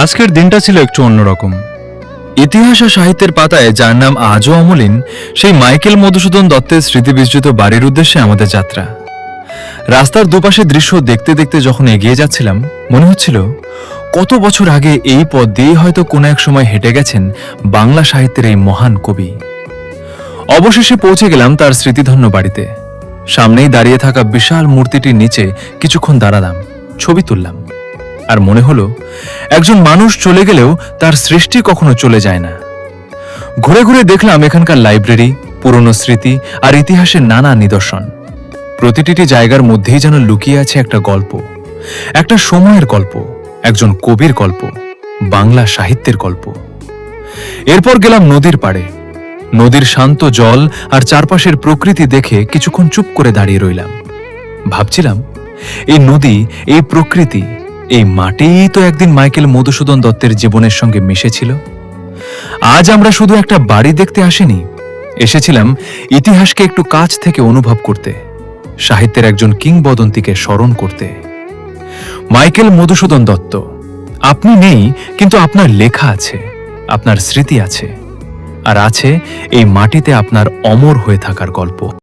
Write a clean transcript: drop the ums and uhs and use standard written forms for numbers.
আজকের দিনটা ছিল একটু অন্যরকম। ইতিহাস ও সাহিত্যের পাতায় যার নাম আজও অমলিন, সেই মাইকেল মধুসূদন দত্তের স্মৃতিবিজড়িত বাড়ির উদ্দেশ্যে আমাদের যাত্রা। রাস্তার দুপাশে দৃশ্য দেখতে দেখতে যখন এগিয়ে যাচ্ছিলাম, মনে হচ্ছিল কত বছর আগে এই পথ দিয়ে হয়তো কোনো এক সময় হেঁটে গেছেন বাংলা সাহিত্যের এই মহান কবি। অবশেষে পৌঁছে গেলাম তার স্মৃতিধন্য বাড়িতে। সামনেই দাঁড়িয়ে থাকা বিশাল মূর্তিটির নিচে কিছুক্ষণ দাঁড়ালাম, ছবি তুললাম। আর মনে হলো একজন মানুষ চলে গেলেও তার সৃষ্টি কখনো চলে যায় না। ঘুরে ঘুরে দেখলাম এখানকার লাইব্রেরি, পুরনো স্মৃতি আর ইতিহাসের নানা নিদর্শন। প্রতিটি জায়গার মধ্যেই যেন লুকিয়ে আছে একটা গল্প, একটা সময়ের গল্প, একজন কবির গল্প, বাংলা সাহিত্যের গল্প। এরপর গেলাম নদীর পাড়ে। নদীর শান্ত জল আর চারপাশের প্রকৃতি দেখে কিছুক্ষণ চুপ করে দাঁড়িয়ে রইলাম। ভাবছিলাম, এই নদী, এই প্রকৃতি, এই মাটিই তো একদিন মাইকেল মধুসূদন দত্তের জীবনের সঙ্গে মিশেছিল। আজ আমরা শুধু একটা বাড়ি দেখতে আসিনি, এসেছিলাম ইতিহাসকে একটু কাছ থেকে অনুভব করতে, সাহিত্যের একজন কিংবদন্তিকে স্মরণ করতে। মাইকেল মধুসূদন দত্ত, আপনি নেই, কিন্তু আপনার লেখা আছে, আপনার স্মৃতি আছে, আর আছে এই মাটিতে আপনার অমর হয়ে থাকার গল্প।